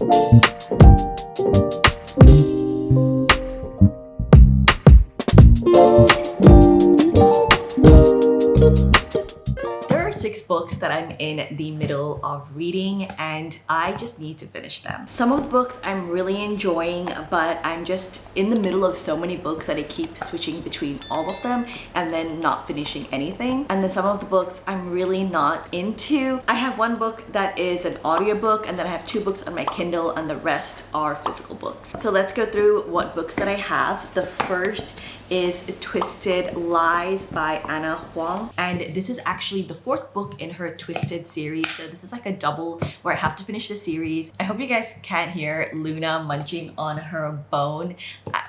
There are 6 books that I'm in the middle of reading and I just need to finish them. Some of the books I'm really enjoying, but I'm just in the middle of so many books that I keep switching between all of them and then not finishing anything. And then some of the books I'm really not into. I have one book that is an audiobook, and then I have 2 books on my Kindle, and the rest are physical books. So let's go through what books that I have. The first is Twisted Lies by Anna Huang, and this is actually the 4th book in her Twisted series, so this is like a double where I have to finish the series. I hope you guys can't hear Luna munching on her bone.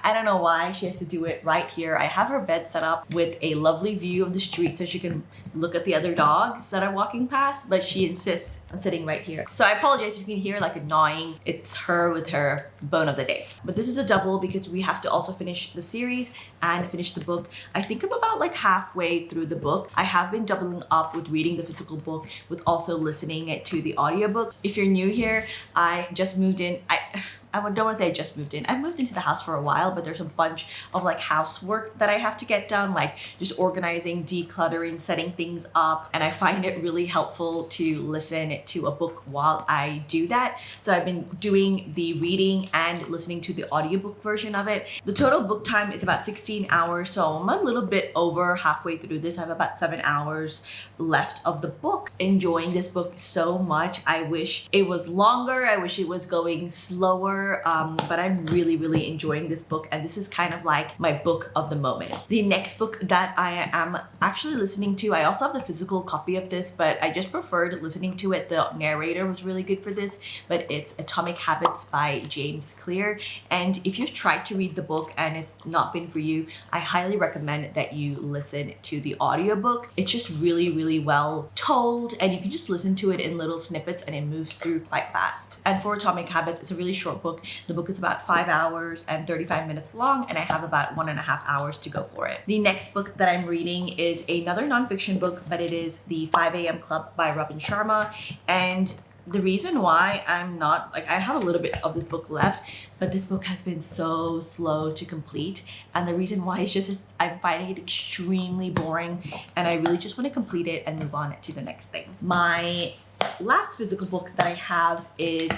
I don't know why she has to do it right here. I have her bed set up with a lovely view of the street so she can look at the other dogs that are walking past, but she insists on sitting right here. So I apologize if you can hear like a gnawing. It's her with her bone of the day. But this is a double because we have to also finish the series and finish the book. I think I'm about like halfway through the book. I have been doubling up with reading the physical book with also listening to the audiobook. If you're new here, I just moved in. I don't want to say I just moved in. I've moved into the house for a while, but there's a bunch of like housework that I have to get done, like just organizing, decluttering, setting things up. And I find it really helpful to listen to a book while I do that. So I've been doing the reading and listening to the audiobook version of it. The total book time is about 16 hours. So I'm a little bit over halfway through this. I have about 7 hours left of the book. Enjoying this book so much. I wish it was longer. I wish it was going slower. But I'm really enjoying this book, and this is kind of like my book of the moment. The next book that I am actually listening to, I also have the physical copy of this, but I just preferred listening to it. The narrator was really good for this, but it's Atomic Habits by James Clear. And if you've tried to read the book and it's not been for you, I highly recommend that you listen to the audiobook. It's just really well told, and you can just listen to it in little snippets and it moves through quite fast. And for Atomic Habits, it's a really short book. The book is about 5 hours and 35 minutes long, and I have about 1.5 hours to go for it. The next book that I'm reading is another nonfiction book, but it is The 5 a.m. Club by Robin Sharma. And the reason why I'm not, like, I have a little bit of this book left, but this book has been so slow to complete. And the reason why is just I'm finding it extremely boring, and I really just want to complete it and move on to the next thing. My last physical book that I have is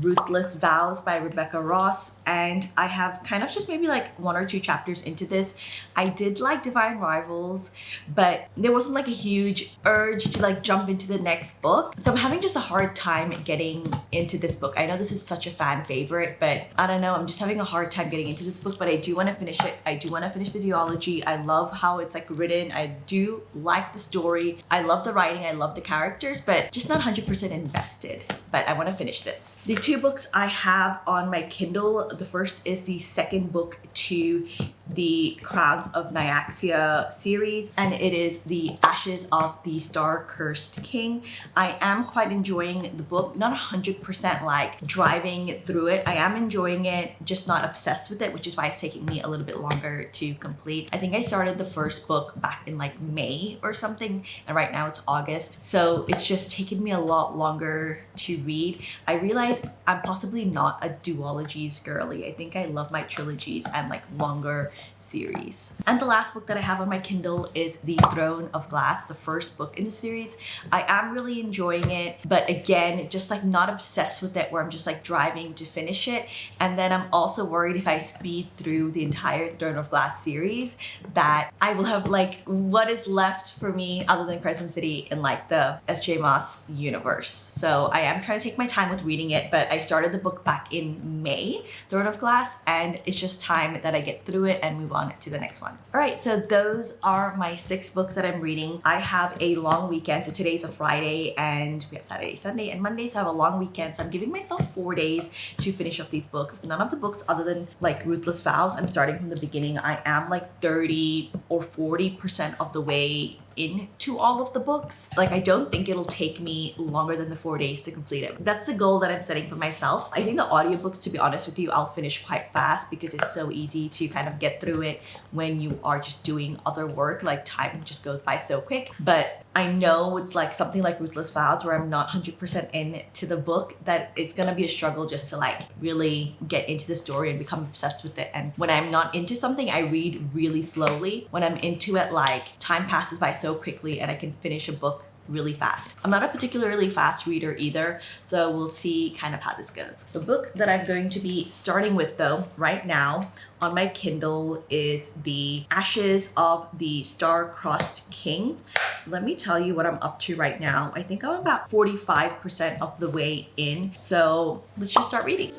Ruthless Vows by Rebecca Ross, and I have kind of just maybe like 1 or 2 chapters into this. I did like Divine Rivals, but there wasn't like a huge urge to like jump into the next book. So I'm having just a hard time getting into this book. I know this is such a fan favorite, but I don't know, I'm just having a hard time getting into this book, but I do want to finish it. I do want to finish the duology. I love how it's like written. I do like the story. I love the writing. I love the characters, but just not 100% invested. But I want to finish this. The 2 books I have on my Kindle, the first is the second book to the Crowns of Nyaxia series, and it is The Ashes of the Star-Cursed King. I am quite enjoying the book, not 100% like driving through it. I am enjoying it, just not obsessed with it, which is why it's taking me a little bit longer to complete. I think I started the first book back in like May or something, and right now it's August. So it's just taken me a lot longer to read. I realize I'm possibly not a duologies girly. I think I love my trilogies and like longer series. And the last book that I have on my Kindle is The Throne of Glass, the first book in the series. I am really enjoying it, but again, just like not obsessed with it where I'm just like driving to finish it. And then I'm also worried if I speed through the entire Throne of Glass series that I will have like what is left for me other than Crescent City in like the S.J. Moss universe. So I am trying to take my time with reading it, but I started the book back in May, Throne of Glass, and it's just time that I get through it and move on to the next one. All right, so those are my 6 books that I'm reading. I have a long weekend, so today's a Friday and we have Saturday, Sunday, and Monday, so I have a long weekend. So I'm giving myself 4 days to finish off these books. None of the books other than like Ruthless Vows, I'm starting from the beginning. I am like 30 or 40% of the way into all of the books. Like, I don't think it'll take me longer than the 4 days to complete it. That's the goal that I'm setting for myself. I think the audiobooks, to be honest with you, I'll finish quite fast because it's so easy to kind of get through it when you are just doing other work. Like, time just goes by so quick. But I know with like something like Ruthless Vows, where I'm not 100% into the book, that it's gonna be a struggle just to like really get into the story and become obsessed with it. And when I'm not into something, I read really slowly. When I'm into it, like time passes by so quickly and I can finish a book really fast. I'm not a particularly fast reader either, so we'll see kind of how this goes. The book that I'm going to be starting with though right now on my Kindle is The Ashes of the Star-Crossed King. Let me tell you what I'm up to right now. I think I'm about 45% of the way in, so let's just start reading.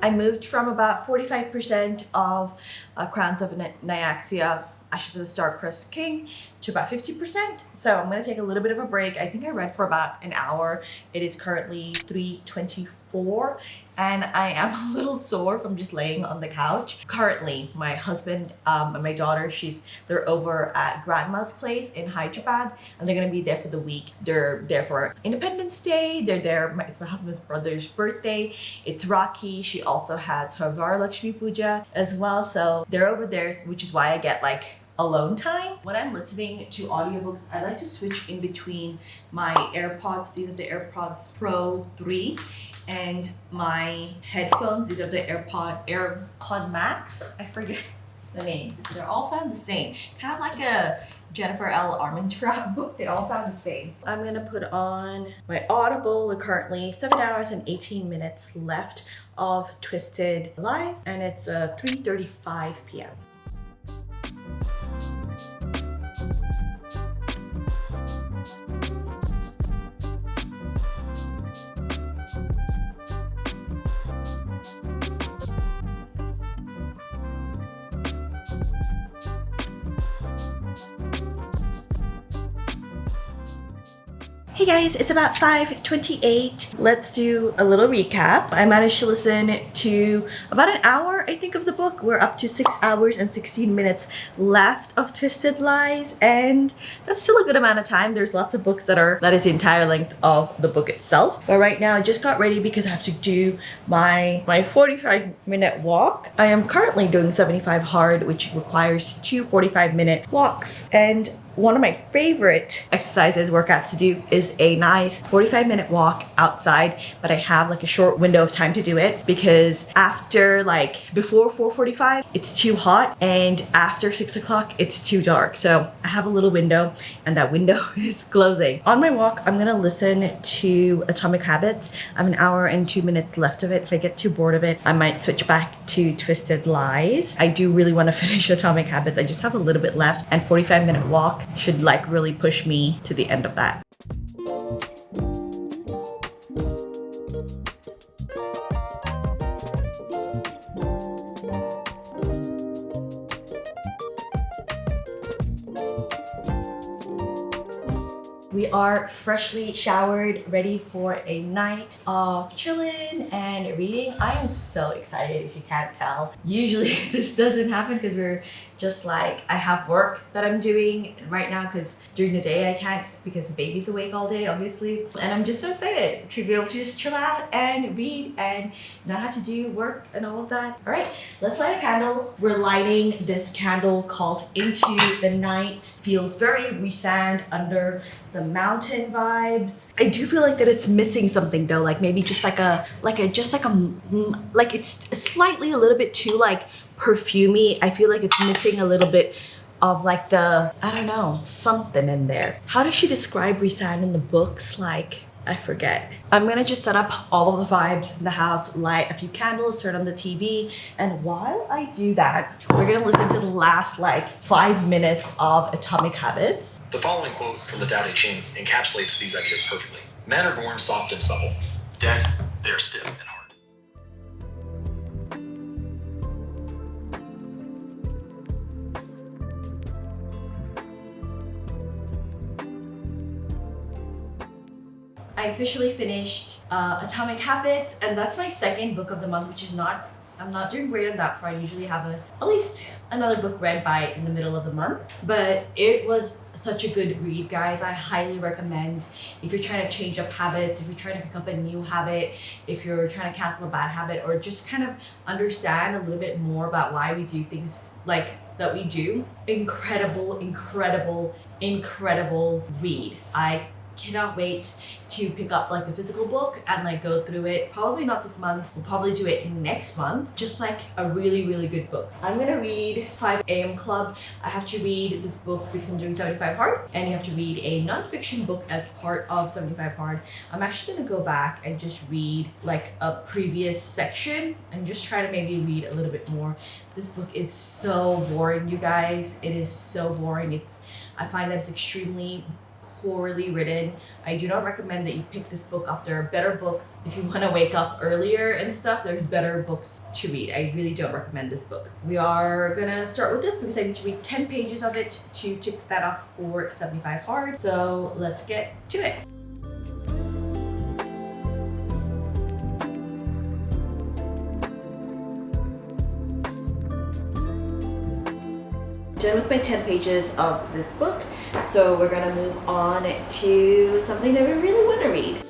I moved from about 45% of Crowns of Nyaxia, Ashes of the Star-Crossed King, to about 50%. So I'm gonna take a little bit of a break. I think I read for about an hour. It is currently 3:24 and I am a little sore from just laying on the couch. Currently, my husband and my daughter, they're over at grandma's place in Hyderabad and they're gonna be there for the week. They're there for Independence Day. They're there, it's my husband's brother's birthday. It's Rocky. She also has her Varalakshmi Puja as well. So they're over there, which is why I get like alone time. When I'm listening to audiobooks, I like to switch in between my AirPods. These are the AirPods Pro 3 and my headphones. These are the AirPod Max. I forget the names. They all sound the same. Kind of like a Jennifer L. Armentrout book. They all sound the same. I'm gonna put on my Audible. We're currently 7 hours and 18 minutes left of Twisted Lies and it's 3:35 p.m. Hey guys, it's about 5:28. Let's do a little recap. I managed to listen to about an hour, I think, of the book. We're up to 6 hours and 16 minutes left of Twisted Lies, and that's still a good amount of time. There's lots of books that is the entire length of the book itself. But right now I just got ready because I have to do my 45-minute walk. I am currently doing 75 hard, which requires 2 45-minute walks. And one of my favorite workouts to do is a nice 45-minute walk outside, but I have like a short window of time to do it because before 4:45, it's too hot, and after 6 o'clock, it's too dark. So I have a little window, and that window is closing. On my walk, I'm gonna listen to Atomic Habits. I have an hour and 2 minutes left of it. If I get too bored of it, I might switch back to Twisted Lies. I do really want to finish Atomic Habits. I just have a little bit left, and 45-minute walk should like really push me to the end of that. We are freshly showered, ready for a night of chilling and reading. I am so excited, if you can't tell. Usually this doesn't happen because we're just like, I have work that I'm doing right now because during the day I can't because the baby's awake all day, obviously. And I'm just so excited to be able to just chill out and read and not have to do work and all of that. All right, let's light a candle. We're lighting this candle called Into the Night. Feels very Rhysand under the mountain vibes. I do feel like that it's missing something though, like maybe just like it's slightly a little bit too like perfumey. I feel like it's missing a little bit of like I don't know, something in there. How does she describe Rhysand in the books? Like, I forget. I'm gonna just set up all of the vibes in the house, light a few candles, turn on the TV, and while I do that, we're gonna listen to the last 5 minutes of Atomic Habits. The following quote from the Tao Te Ching encapsulates these ideas perfectly. Men are born soft and supple. Dead, they are stiff and hard. I officially finished Atomic Habits, and that's my second book of the month, which is not, I'm not doing great on that front. I usually have at least another book read by in the middle of the month, but it was such a good read, guys. I highly recommend if you're trying to change up habits, if you're trying to pick up a new habit, if you're trying to cancel a bad habit, or just kind of understand a little bit more about why we do things like that we do. Incredible, incredible, incredible read. I cannot wait to pick up like a physical book and like go through it. Probably not this month, we'll probably do it next month. Just like a really, really good book. I'm gonna read 5 a.m. Club. I have to read this book because I'm doing 75 Hard, and you have to read a non-fiction book as part of 75 Hard. I'm actually gonna go back and just read like a previous section and just try to maybe read a little bit more. This book is so boring, you guys. It is so boring. I find that it's extremely poorly written. I do not recommend that you pick this book up. There are better books if you want to wake up earlier and stuff. There's better books to read. I really don't recommend this book. We are gonna start with this because I need to read 10 pages of it to tick that off for 75 Hard. So let's get to it. Done with my 10 pages of this book, so we're gonna move on to something that we really want to read.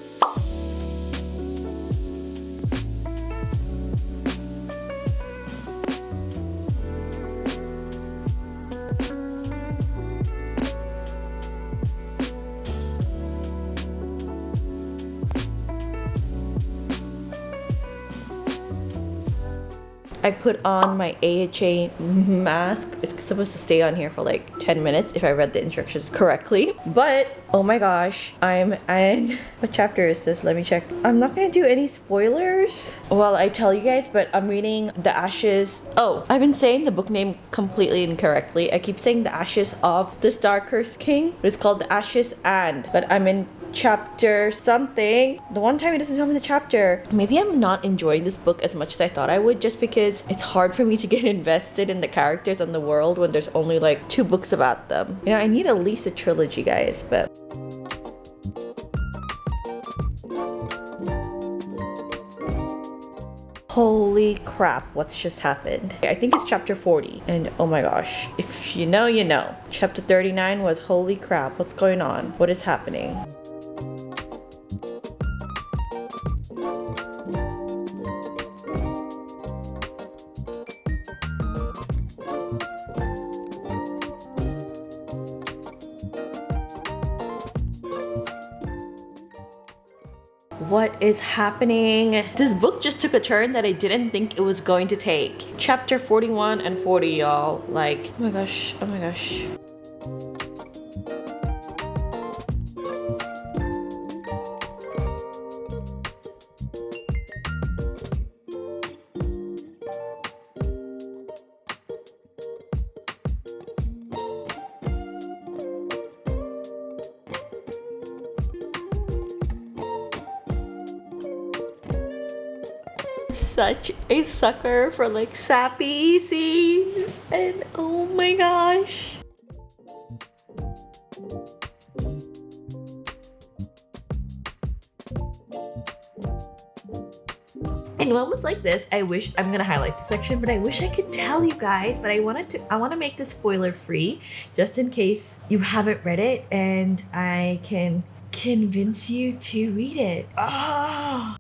I put on my AHA mask. It's supposed to stay on here for like 10 minutes if I read the instructions correctly. But, oh my gosh, I'm in... What chapter is this? Let me check. I'm not gonna do any spoilers while I tell you guys, but I'm reading The Ashes... Oh, I've been saying the book name completely incorrectly. I keep saying The Ashes of the Star-Cursed King, but it's called The Ashes and... But I'm in chapter something. The one time he doesn't tell me the chapter. Maybe I'm not enjoying this book as much as I thought I would, just because it's hard for me to get invested in the characters and the world when there's only like 2 books about them. You know, I need at least a trilogy, guys, but... Holy crap, what's just happened? I think it's chapter 40, and oh my gosh, if you know, you know. Chapter 39 was holy crap, what's going on? What is happening? What is happening? This book just took a turn that I didn't think it was going to take. Chapter 41 and 40, y'all. Like, oh my gosh, oh my gosh. Such a sucker for like sappy scenes, and oh my gosh. In moments like this, I wish, I'm gonna highlight this section, but I wish I could tell you guys, but I want to make this spoiler free just in case you haven't read it and I can convince you to read it. Oh.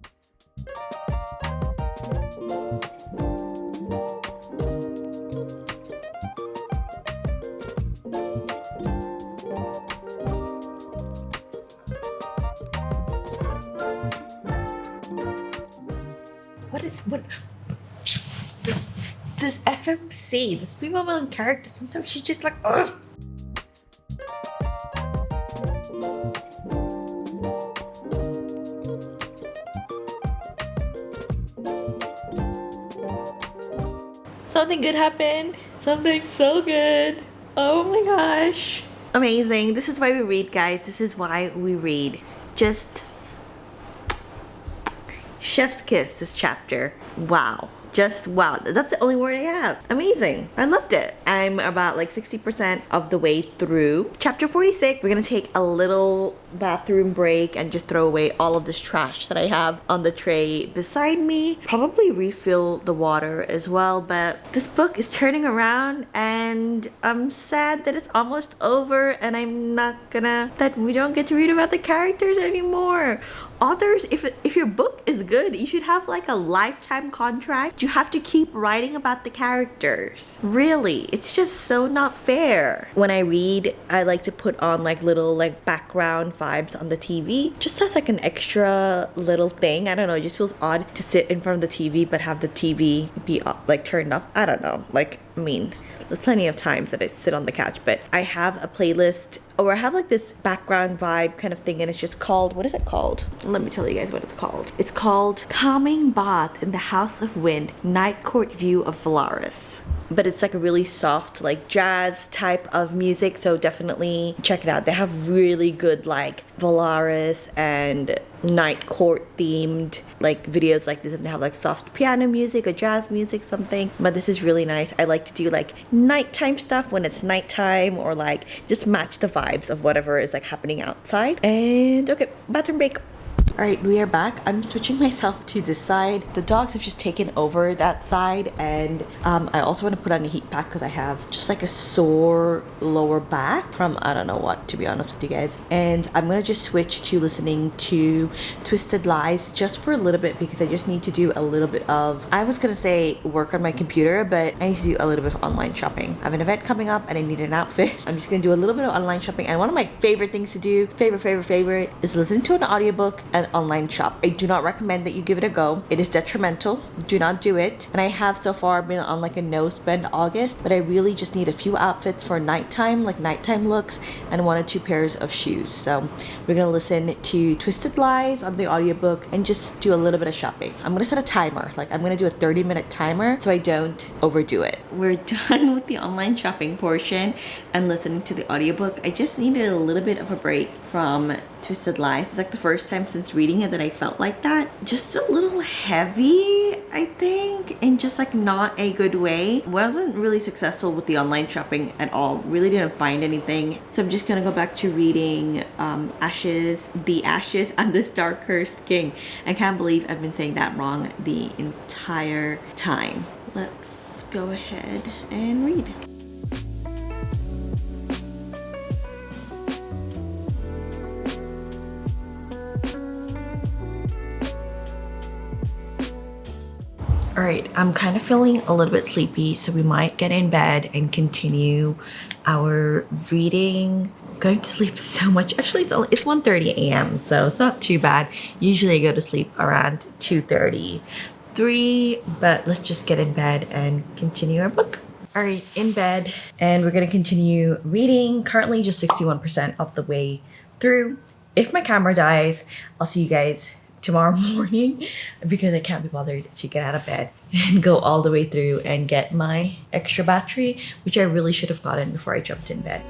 What this FMC, this female villain character, sometimes she's just like, ugh. Something good happened. Something so good. Oh my gosh. Amazing. This is why we read, guys. This is why we read. Just chef's kiss, this chapter. Wow. Just wow, that's the only word I have. Amazing. I loved it. I'm about like 60% of the way through chapter 46. We're gonna take a little bathroom break and just throw away all of this trash that I have on the tray beside me. Probably refill the water as well, but this book is turning around and I'm sad that it's almost over and that we don't get to read about the characters anymore. Authors, if your book is good, you should have like a lifetime contract. You have to keep writing about the characters. Really, it's just so not fair. When I read, I like to put on like little like background vibes on the TV, just as like an extra little thing. I don't know, it just feels odd to sit in front of the TV but have the TV be like turned off. I don't know, like, I mean, there's plenty of times that I sit on the couch, but I have a playlist, or I have like this background vibe kind of thing, and it's just called, what is it called? Let me tell you guys what it's called. It's called Calming Bath in the House of Wind, Night Court View of Valaris. But it's like a really soft like jazz type of music, so definitely check it out. They have really good like Valaris and night court themed like videos like this, and they have like soft piano music or jazz music something, but this is really nice. I like to do like nighttime stuff when it's nighttime, or like just match the vibes of whatever is like happening outside. And okay, bathroom break. Alright, we are back. I'm switching myself to this side. The dogs have just taken over that side, and I also want to put on a heat pack because I have just like a sore lower back from I don't know what, to be honest with you guys. And I'm gonna just switch to listening to Twisted Lies just for a little bit, because I just need to do a little bit of, I was gonna say work on my computer, but I need to do a little bit of online shopping. I have an event coming up and I need an outfit. I'm just gonna do a little bit of online shopping, and one of my favorite things to do, favorite is listen to an audiobook and online shop. I do not recommend that you give it a go. It is detrimental. Do not do it. And I have so far been on like a no spend August, but I really just need a few outfits for nighttime, like nighttime looks, and 1 or 2 pairs of shoes. So we're gonna listen to Twisted Lies on the audiobook and just do a little bit of shopping. I'm gonna set a timer. Like I'm gonna do a 30-minute timer so I don't overdo it. We're done with the online shopping portion and listening to the audiobook. I just needed a little bit of a break from Twisted Lies. It's like the first time since reading it that I felt like that. Just a little heavy, I think, in just like not a good way. Wasn't really successful with the online shopping at all. Really didn't find anything. So I'm just gonna go back to reading The Ashes and the Star-Cursed King. I can't believe I've been saying that wrong the entire time. Let's go ahead and read. All right, I'm kind of feeling a little bit sleepy, so we might get in bed and continue our reading. I'm going to sleep so much. Actually, it's 1:30 a.m., so it's not too bad. Usually I go to sleep around 2:30, 3, but let's just get in bed and continue our book. All right, in bed, and we're gonna continue reading. Currently just 61% of the way through. If my camera dies, I'll see you guys tomorrow morning, because I can't be bothered to get out of bed and go all the way through and get my extra battery, which I really should have gotten before I jumped in bed.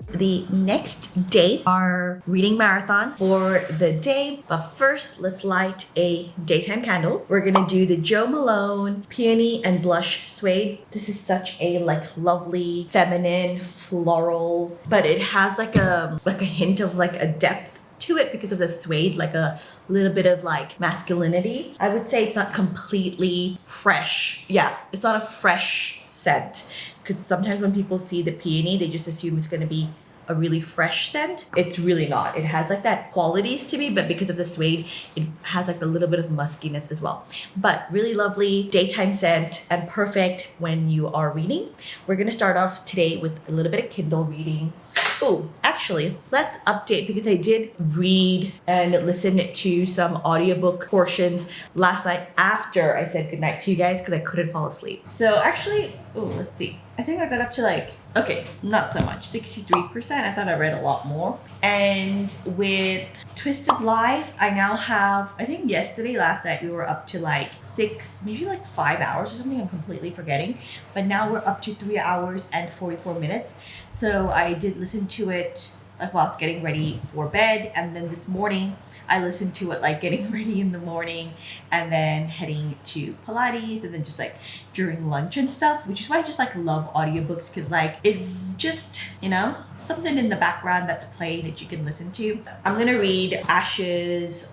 The next day, our reading marathon for the day. But first, let's light a daytime candle. We're gonna do the Jo Malone Peony and Blush Suede. This is such a like lovely, feminine, floral, but it has like a hint of like a depth to it because of the suede, like a little bit of like masculinity. I would say it's not completely fresh. Yeah, it's not a fresh scent, because sometimes when people see the peony, they just assume it's gonna be a really fresh scent. It's really not. It has like that qualities to me, but because of the suede, it has like a little bit of muskiness as well. But really lovely daytime scent and perfect when you are reading. We're gonna start off today with a little bit of Kindle reading. Oh, actually, let's update, because I did read and listen to some audiobook portions last night after I said goodnight to you guys, because I couldn't fall asleep. So actually, let's see. I think I got up to like, okay, not so much, 63%. I thought I read a lot more. And with Twisted Lies, I now have, I think last night we were up to like 6, maybe like 5 hours or something. I'm completely forgetting. But now we're up to 3 hours and 44 minutes. So I did listen to it like while I was getting ready for bed. And then this morning, I listened to it like getting ready in the morning and then heading to Pilates and then just like during lunch and stuff, which is why I just like love audiobooks because like it just, you know, something in the background that's playing that you can listen to. I'm gonna read Ashes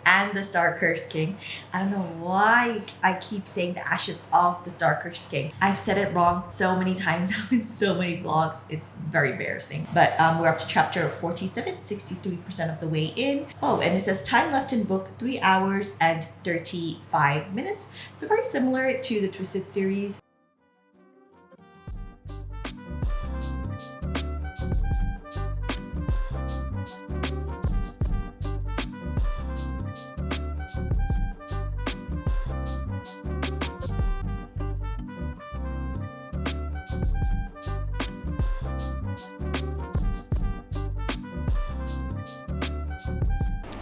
and the Star-Cursed King. I don't know why I keep saying the Ashes of the Star-Cursed King. I've said it wrong so many times now in so many vlogs. It's very embarrassing. But we're up to chapter 47, 63% of the way in. Oh, and it says time left in book 3 hours and 35 minutes. So very similar to the Twisted series.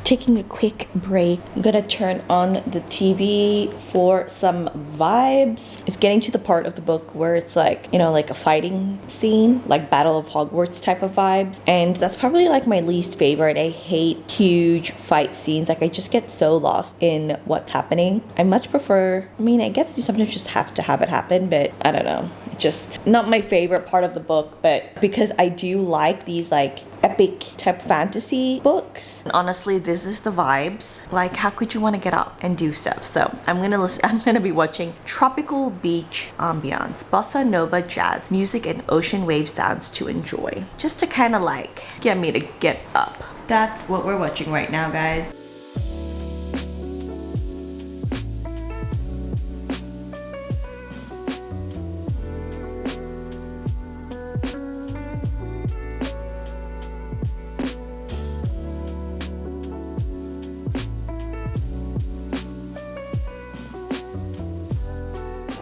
Taking a quick break. I'm gonna turn on the TV for some vibes. It's getting to the part of the book where it's like, you know, like a fighting scene, like Battle of Hogwarts type of vibes. And that's probably like my least favorite. I hate huge fight scenes. Like I just get so lost in what's happening. I much prefer, I mean, I guess you sometimes just have to have it happen, but I don't know. Just not my favorite part of the book, but because I do like these like epic type fantasy books. Honestly, this is the vibes. Like, how could you want to get up and do stuff? So I'm gonna be watching tropical beach ambiance, bossa nova jazz, music and ocean wave sounds to enjoy. Just to kind of like get me to get up. That's what we're watching right now, guys.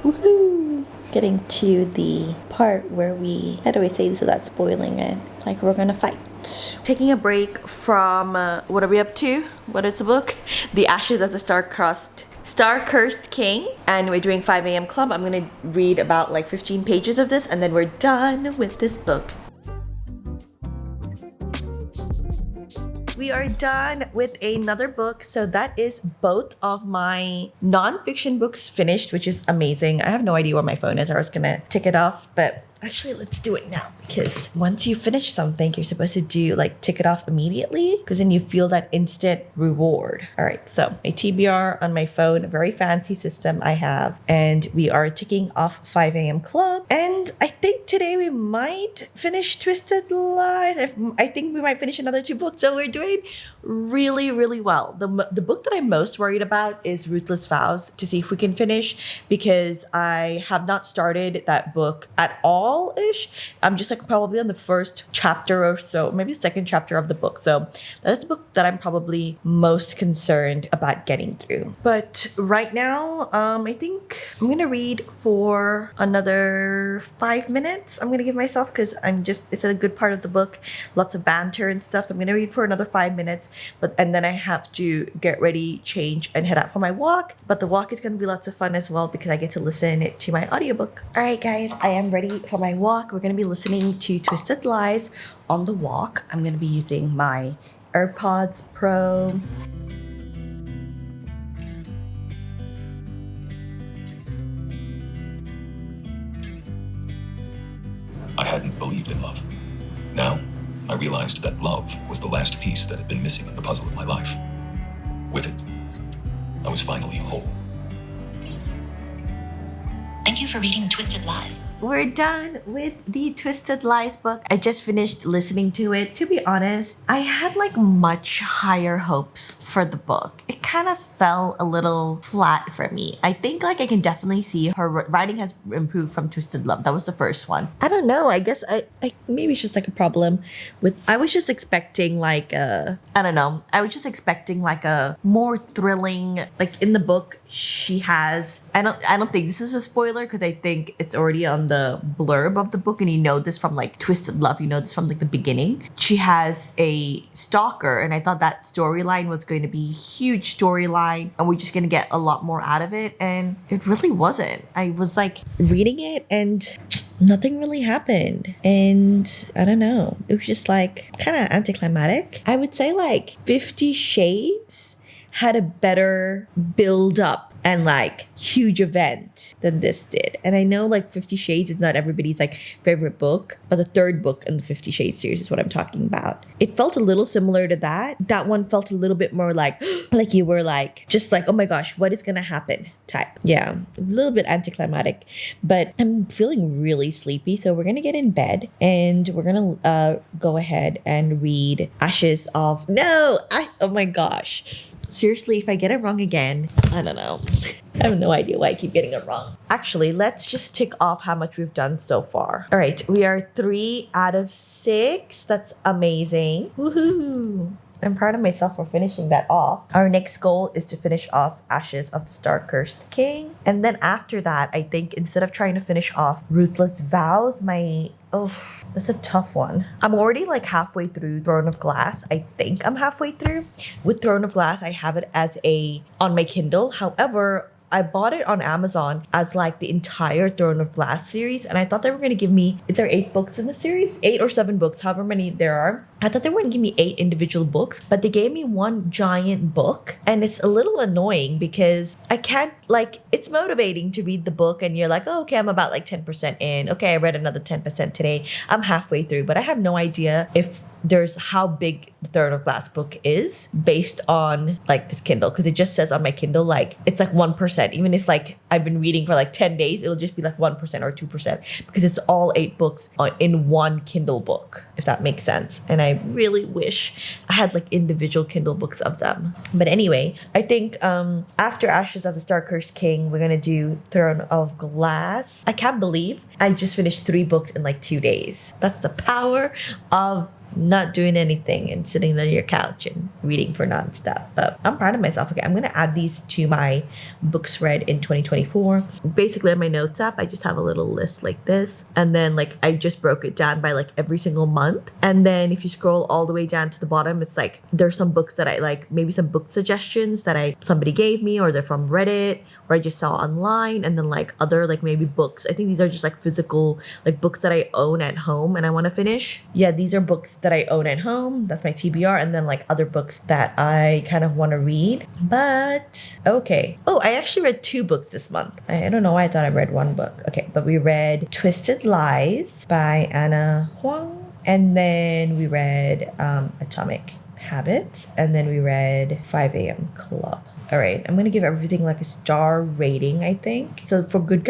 Woohoo! Getting to the part where how do I say this without spoiling it? Like we're gonna fight. Taking a break from, what are we up to? What is the book? The Ashes of the Star-Cursed King. And we're doing 5 a.m. club. I'm gonna read about like 15 pages of this and then we're done with this book. We are done with another book. So that is both of my non-fiction books finished, which is amazing. I have no idea where my phone is. I was gonna tick it off, but actually let's do it now because once you finish something, you're supposed to do like tick it off immediately because then you feel that instant reward. All right, so my TBR on my phone, a very fancy system I have, and we are ticking off 5 a.m. club. And I think today we might finish Twisted Lies. I think we might finish another 2 books. So we're doing really, really well. The book that I'm most worried about is Ruthless Vows, to see if we can finish because I have not started that book at all ish. I'm just like probably on the first chapter or so, maybe the second chapter of the book. So that is the book that I'm probably most concerned about getting through. But right now, I think I'm gonna read for another 5 minutes. I'm gonna give myself because it's a good part of the book, lots of banter and stuff. So I'm gonna read for another 5 minutes, and then I have to get ready, change, and head out for my walk. But the walk is gonna be lots of fun as well because I get to listen to my audiobook. All right, guys, I am ready for my walk. We're going to be listening to Twisted Lies on the walk. I'm going to be using my AirPods Pro. I hadn't believed in love. Now, I realized that love was the last piece that had been missing in the puzzle of my life. With it, I was finally whole. Thank you for reading Twisted Lies. We're done with the Twisted Lies book. I just finished listening to it. To be honest, I had like much higher hopes for the book. It kind of fell a little flat for me. I think like I can definitely see her writing has improved from Twisted Love. That was the first one. I don't know. I guess I maybe it's just like a problem with, I was just expecting like I don't know. I was just expecting like a more thrilling, like in the book she has, I don't think this is a spoiler because I think it's already on the blurb of the book and you know this from like Twisted Love, you know this from like the beginning. She has a stalker and I thought that storyline was going to be a huge storyline and we're just going to get a lot more out of it, and it really wasn't. I was like reading it and nothing really happened, and I don't know, it was just like kind of anticlimactic. I would say like 50 Shades had a better build up and like huge event than this did. And I know like 50 Shades is not everybody's like favorite book, but the third book in the 50 Shades series is what I'm talking about. It felt a little similar to that. That one felt a little bit more like like you were like just like, oh my gosh, what is gonna happen type. Yeah, a little bit anticlimactic, but I'm feeling really sleepy, so we're gonna get in bed and we're gonna go ahead and read Ashes of oh my gosh. Seriously, if I get it wrong again, I don't know. I have no idea why I keep getting it wrong. Actually, let's just tick off how much we've done so far. All right, we are 3 out of 6. That's amazing. Woohoo! I'm proud of myself for finishing that off. Our next goal is to finish off Ashes of the Star-Cursed King. And then after that, I think instead of trying to finish off Ruthless Vows, that's a tough one. I'm already like halfway through Throne of Glass. I think I'm halfway through. With Throne of Glass, I have it as on my Kindle. However, I bought it on Amazon as like the entire Throne of Glass series, and I thought they were going to give me, is there 8 books in the series? 8 or 7 books, however many there are. I thought they were going to give me 8 individual books, but they gave me one giant book, and it's a little annoying because I can't, like, it's motivating to read the book and you're like, oh, okay, I'm about like 10% in. Okay, I read another 10% today. I'm halfway through, but I have no idea if there's how big the Throne of Glass book is based on like this Kindle, because it just says on my Kindle like it's like 1%. Even if like I've been reading for like 10 days, it'll just be like 1% or 2% because it's all 8 books in one Kindle book, if that makes sense. And I really wish I had like individual Kindle books of them. But anyway, I think after Ashes of the Star-Cursed King, we're gonna do Throne of Glass. I can't believe I just finished 3 books in like 2 days. That's the power of not doing anything and sitting on your couch and reading for nonstop. But I'm proud of myself. Okay, I'm gonna add these to my books read in 2024. Basically on my notes app, I just have a little list like this, and then like I just broke it down by like every single month. And then if you scroll all the way down to the bottom, it's like there's some books that I like, maybe some book suggestions that somebody gave me, or they're from Reddit, or I just saw online, and then like other like maybe books. I think these are just like physical like books that I own at home and I want to finish. Yeah, these are books that I own at home. That's my TBR. And then like other books that I kind of want to read. But okay. Oh, I actually read 2 books this month. I don't know why I thought I read 1 book. Okay, but we read Twisted Lies by Anna Huang. And then we read Atomic Habits. And then we read 5 a.m. Club. All right, I'm gonna give everything like a star rating, I think. So for Good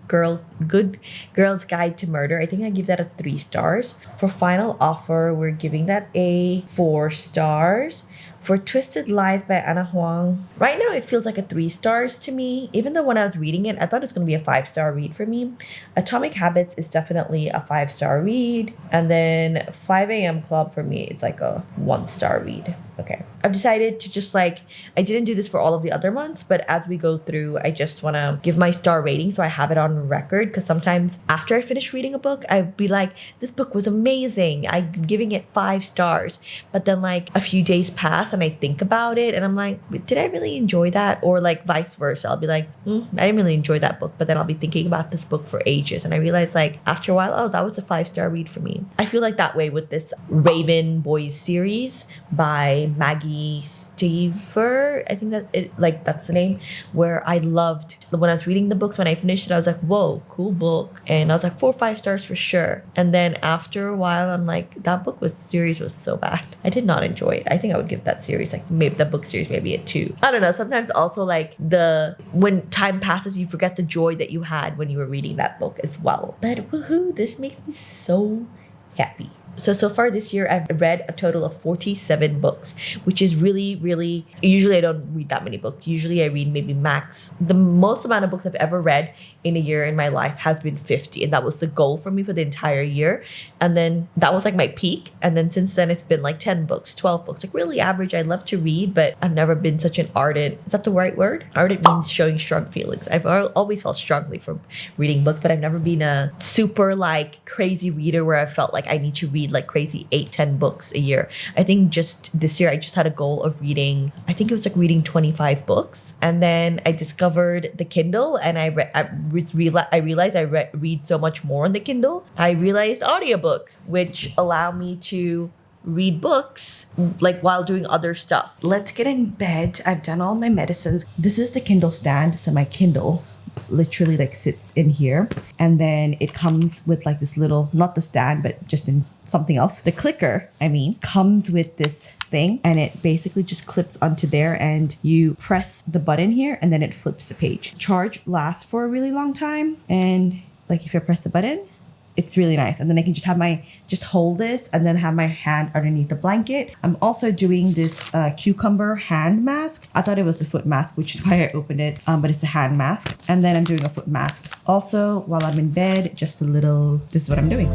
Girl's Guide to Murder, I think I give that a 3 stars. For Final Offer, we're giving that a 4 stars. For Twisted Lies by Anna Huang, right now it feels like a 3 stars to me. Even though when I was reading it, I thought it's going to be a 5-star read for me. Atomic Habits is definitely a 5-star read. And then 5 a.m. Club for me is like a 1-star read. Okay. I've decided to just like, I didn't do this for all of the other months, but as we go through, I just want to give my star rating so I have it on record, because sometimes after I finish reading a book, I'd be like, this book was amazing. I'm giving it 5 stars. But then like a few days pass and I think about it and I'm like, did I really enjoy that? Or like vice versa. I'll be like, I didn't really enjoy that book, but then I'll be thinking about this book for ages. And I realize like after a while, oh, that was a 5-star read for me. I feel like that way with this Raven Boys series by Maggie Staver. I think that's the name, where I loved when I was reading the books. When I finished it, I was like, whoa, cool book. And I was like 4 or 5 stars for sure. And then after a while, I'm like, that series was so bad. I did not enjoy it. I think I would give that series like maybe the book series maybe a 2. I don't know. Sometimes also like when time passes, you forget the joy that you had when you were reading that book as well. But woohoo, this makes me so happy. So far this year, I've read a total of 47 books, which is really, really, usually I don't read that many books. Usually I read maybe max. The most amount of books I've ever read in a year in my life has been 50. And that was the goal for me for the entire year. And then that was like my peak. And then since then, it's been like 10 books, 12 books, like really average. I love to read, but I've never been such an ardent, is that the right word? Ardent means showing strong feelings. I've always felt strongly from reading books, but I've never been a super like crazy reader where I felt like I need to read like crazy 8-10 books a year. I think just this year I just had a goal of reading, I think it was like reading 25 books. And then I discovered the Kindle, and I realized I read so much more on the Kindle. I realized audiobooks, which allow me to read books like while doing other stuff. Let's get in bed. I've done all my medicines. This is the Kindle stand. So my Kindle literally like sits in here, and then it comes with like this little, not the stand, but just in something else. The clicker, comes with this thing, and it basically just clips onto there, and you press the button here and then it flips the page. Charge lasts for a really long time, and like if you press the button, it's really nice. And then I can just hold this and then have my hand underneath the blanket. I'm also doing this cucumber hand mask. I thought it was a foot mask, which is why I opened it, but it's a hand mask. And then I'm doing a foot mask. Also, while I'm in bed, this is what I'm doing.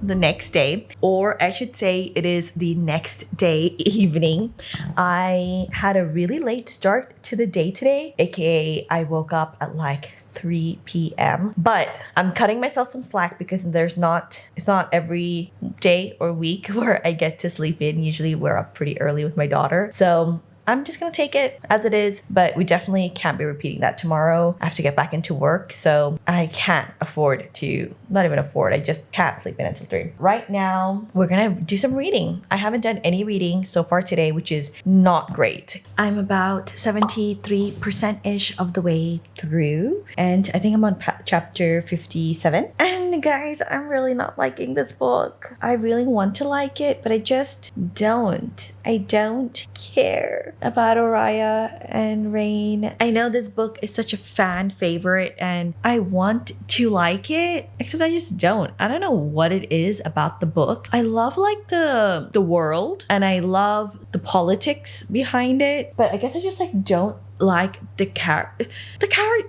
The next day, or I should say it is the next day evening. I had a really late start to the day today, aka I woke up at like 3 p.m. But I'm cutting myself some slack because it's not every day or week where I get to sleep in. Usually we're up pretty early with my daughter. So I'm just gonna take it as it is, but we definitely can't be repeating that tomorrow. I have to get back into work, so I can't afford to, not even afford, I just can't sleep in until 3. Right now, we're gonna do some reading. I haven't done any reading so far today, which is not great. I'm about 73%-ish of the way through, and I think I'm on chapter 57. And guys, I'm really not liking this book. I really want to like it, but I just don't. I don't care about Oriah and Rain. I know this book is such a fan favorite and I want to like it, except I just don't. I don't know what it is about the book. I love like the world, and I love the politics behind it, but I guess I just like don't like the character.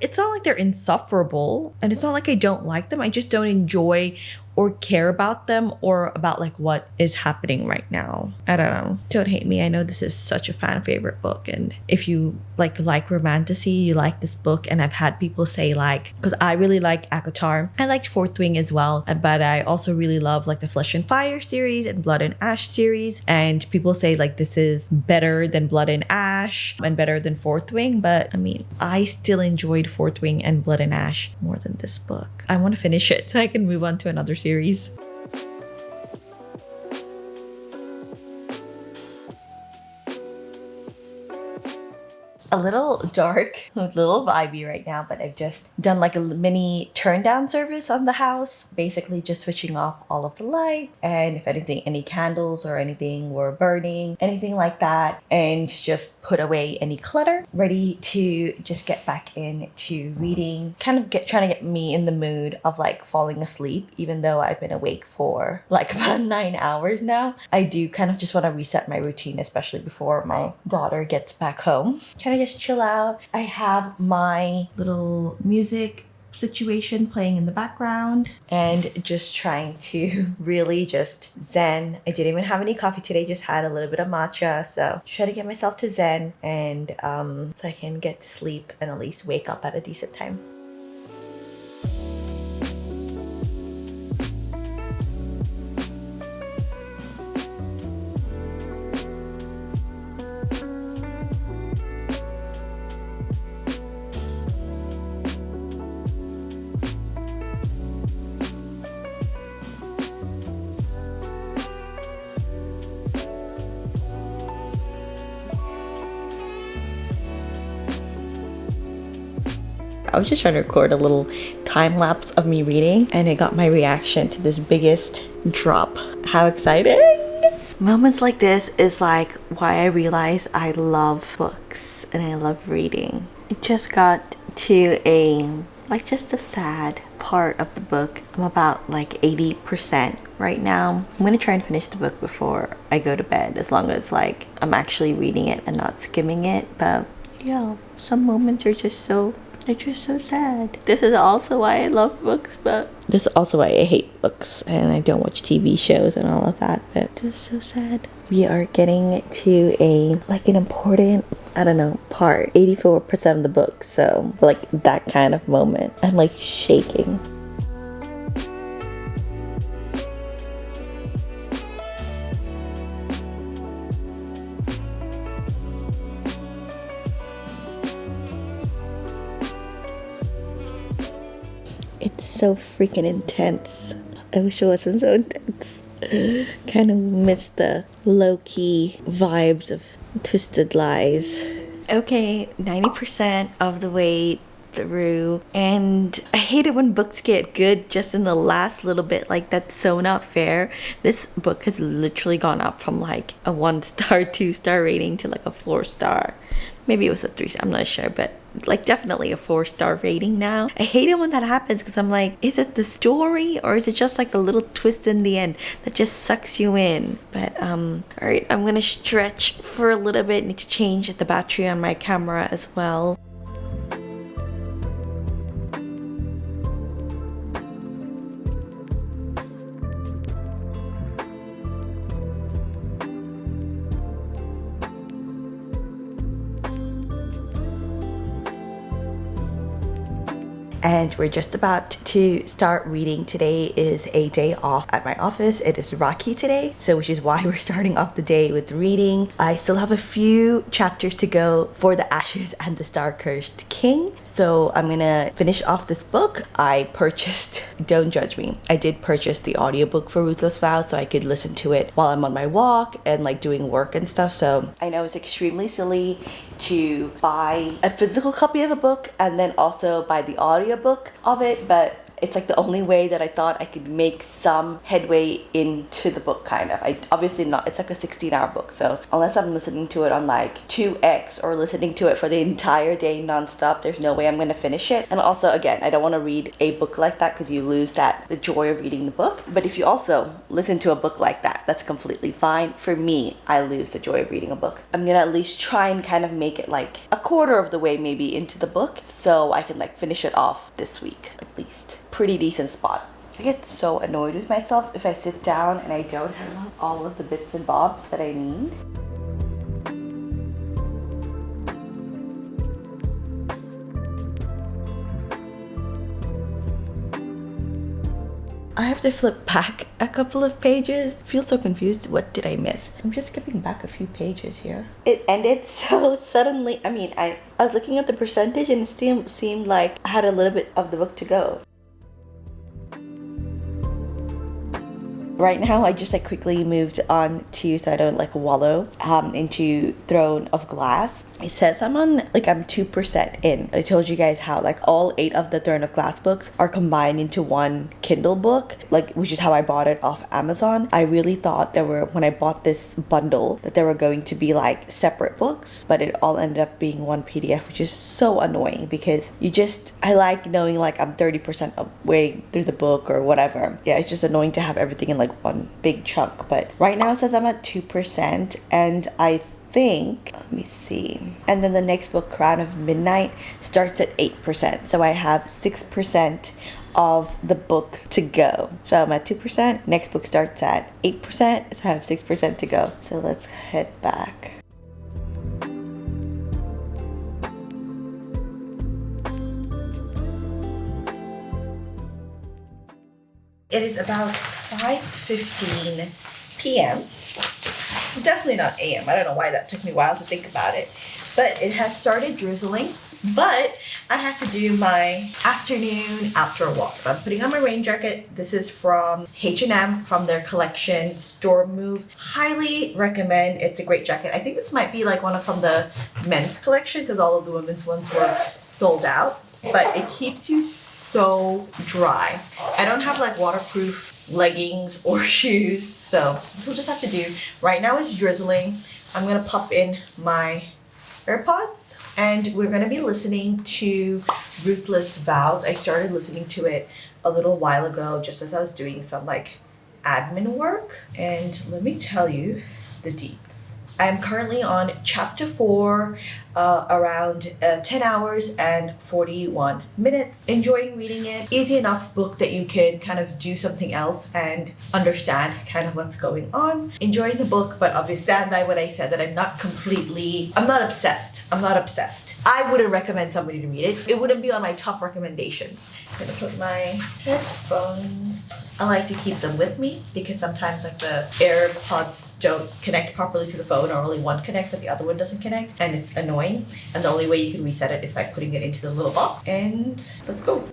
It's not like they're insufferable, and it's not like I don't like them. I just don't enjoy or care about them or about like what is happening right now. I don't know. Don't hate me. I know this is such a fan favorite book, and if you like romantasy, you like this book. And I've had people say like, because I really like ACOTAR. I liked Fourth Wing as well, but I also really love like the Flesh and Fire series and Blood and Ash series. And people say like this is better than Blood and Ash and better than Fourth Wing. But I mean, I still enjoyed Fourth Wing and Blood and Ash more than this book. I want to finish it so I can move on to another series. A little dark, a little vibey right now, but I've just done like a mini turn down service on the house, basically just switching off all of the light, and if anything, any candles or anything were burning, anything like that, and just put away any clutter, ready to just get back into reading, kind of trying to get me in the mood of like falling asleep, even though I've been awake for like about 9 hours now. I do kind of just want to reset my routine, especially before my daughter gets back home. Trying to just chill out. I have my little music situation playing in the background and just trying to really just zen. I didn't even have any coffee today, just had a little bit of matcha, so try to get myself to zen and so I can get to sleep and at least wake up at a decent time. I was just trying to record a little time lapse of me reading, and it got my reaction to this biggest drop. How exciting! Moments like this is like why I realize I love books and I love reading. It just got to just a sad part of the book. I'm about like 80% right now. I'm gonna try and finish the book before I go to bed, as long as like I'm actually reading it and not skimming it. But yeah, some moments are just so sad. This is also why I love books, but this is also why I hate books and I don't watch TV shows and all of that. But just so sad. We are getting to an important, I don't know, part. 84% of the book. So like that kind of moment. I'm like shaking. It's so freaking intense. I wish it wasn't so intense. Kind of miss the low-key vibes of Twisted Lies. Okay, 90% of the way through, and I hate it when books get good just in the last little bit. Like, that's so not fair. This book has literally gone up from like a 1-star, 2-star rating to like a 4-star. Maybe it was a 3-star, I'm not sure, but like definitely a 4-star rating now. I hate it when that happens because I'm like, is it the story or is it just like the little twist in the end that just sucks you in? But alright, I'm gonna stretch for a little bit. Need to change the battery on my camera as well. And we're just about to start reading. Today is a day off at my office. It is Rocky today, so which is why we're starting off the day with reading. I still have a few chapters to go for The Ashes and the Star-Cursed King, so I'm gonna finish off this book. I purchased, don't judge me, I did purchase the audiobook for Ruthless Vows so I could listen to it while I'm on my walk and like doing work and stuff. So I know it's extremely silly to buy a physical copy of a book and then also buy the audiobook of it, but it's like the only way that I thought I could make some headway into the book, kind of. I obviously not, it's like a 16-hour book, so unless I'm listening to it on like 2x or listening to it for the entire day nonstop, there's no way I'm gonna finish it. And also, again, I don't want to read a book like that because you lose the joy of reading the book. But if you also listen to a book like that, that's completely fine. For me, I lose the joy of reading a book. I'm gonna at least try and kind of make it like a quarter of the way maybe into the book so I can like finish it off this week at least. Pretty decent spot. I get so annoyed with myself if I sit down and I don't have all of the bits and bobs that I need. I have to flip back a couple of pages. I feel so confused. What did I miss? I'm just skipping back a few pages here. It ended so suddenly. I mean, I was looking at the percentage and it seemed like I had a little bit of the book to go. Right now, I just like quickly moved on to, so I don't like wallow into Throne of Glass. It says I'm 2% in. I told you guys how like all 8 of the Throne of Glass books are combined into one Kindle book, like, which is how I bought it off Amazon. I really thought when I bought this bundle that there were going to be like separate books, but it all ended up being one PDF, which is so annoying because I like knowing like I'm 30% of way through the book or whatever. Yeah, it's just annoying to have everything in like one big chunk. But right now it says I'm at 2% and I think, let me see, and then the next book, Crown of Midnight, starts at 8%, so I have 6% of the book to go. So I'm at 2%, next book starts at 8%, so I have 6% to go. So let's head back. It is about 5:15 p.m. Definitely not a.m. I don't know why that took me a while to think about it. But it has started drizzling. But I have to do my afternoon outdoor walk. So I'm putting on my rain jacket. This is from H&M from their collection Storm Move. Highly recommend. It's a great jacket. I think this might be like one from the men's collection because all of the women's ones were sold out. but it keeps you so dry. I don't have like waterproof leggings or shoes, so we'll just have to do. Right now it's drizzling. I'm gonna pop in my AirPods and we're gonna be listening to Ruthless Vows. I started listening to it a little while ago just as I was doing some like admin work, and let me tell you the deets. I am currently on chapter 4, around 10 hours and 41 minutes. Enjoying reading it. Easy enough book that you can kind of do something else and understand kind of what's going on. Enjoying the book, but obviously stand by what I said that I'm not obsessed. I'm not obsessed. I wouldn't recommend somebody to read it. It wouldn't be on my top recommendations. I'm gonna put my headphones. I like to keep them with me because sometimes like the AirPods don't connect properly to the phone, or only one connects and the other one doesn't connect, and it's annoying. And the only way you can reset it is by putting it into the little box. And let's go.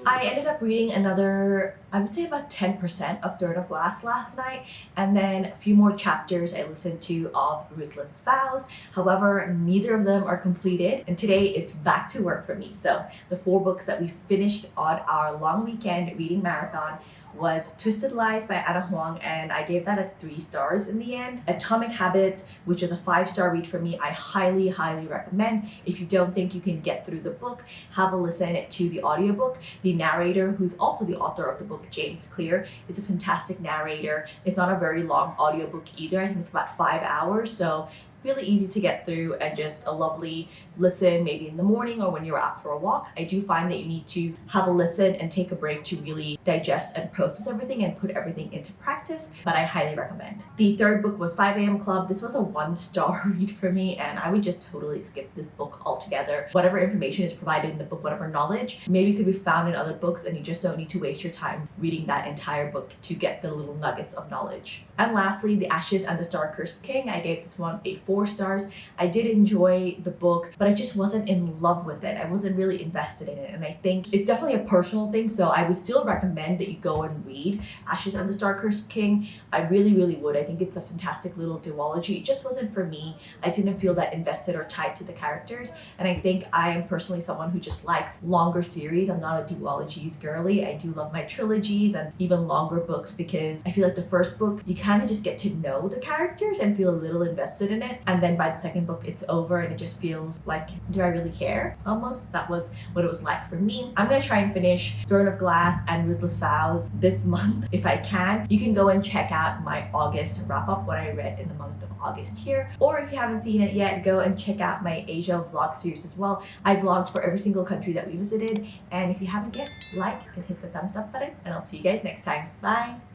I ended up reading another, I would say about 10% of Throne of Glass last night, and then a few more chapters I listened to of Ruthless Vows. However, neither of them are completed, and today it's back to work for me. So the 4 books that we finished on our long weekend reading marathon was Twisted Lies by Anna Huang, and I gave that as 3 stars in the end. Atomic Habits, which is a 5-star read for me, I highly, highly recommend. If you don't think you can get through the book, have a listen to the audiobook. The narrator, who's also the author of the book, James Clear, is a fantastic narrator. It's not a very long audiobook either. I think it's about 5 hours, so really easy to get through and just a lovely listen, maybe in the morning or when you're out for a walk. I do find that you need to have a listen and take a break to really digest and process everything and put everything into practice, but I highly recommend. The 3rd book was 5 a.m. Club. This was a 1-star read for me, and I would just totally skip this book altogether. Whatever information is provided in the book, whatever knowledge, maybe could be found in other books, and you just don't need to waste your time reading that entire book to get the little nuggets of knowledge. And lastly, The Ashes and the Star-Cursed King. I gave this one a 4 stars. I did enjoy the book, but I just wasn't in love with it. I wasn't really invested in it, and I think it's definitely a personal thing, so I would still recommend that you go and read Ashes and the Star-Cursed King. I really, really would. I think it's a fantastic little duology. It just wasn't for me. I didn't feel that invested or tied to the characters, and I think I am personally someone who just likes longer series. I'm not a duologies girly. I do love my trilogies and even longer books because I feel like the first book, you kind of just get to know the characters and feel a little invested in it, and then by the second book it's over and it just feels like, do I really care? Almost. That was what it was like for me. I'm gonna try and finish Throne of Glass and Ruthless Vows this month if I can. You can go and check out my August wrap up, what I read in the month of August here, or if you haven't seen it yet, go and check out my Asia vlog series as well. I vlogged for every single country that we visited, and if you haven't yet, like and hit the thumbs up button, and I'll see you guys next time. Bye.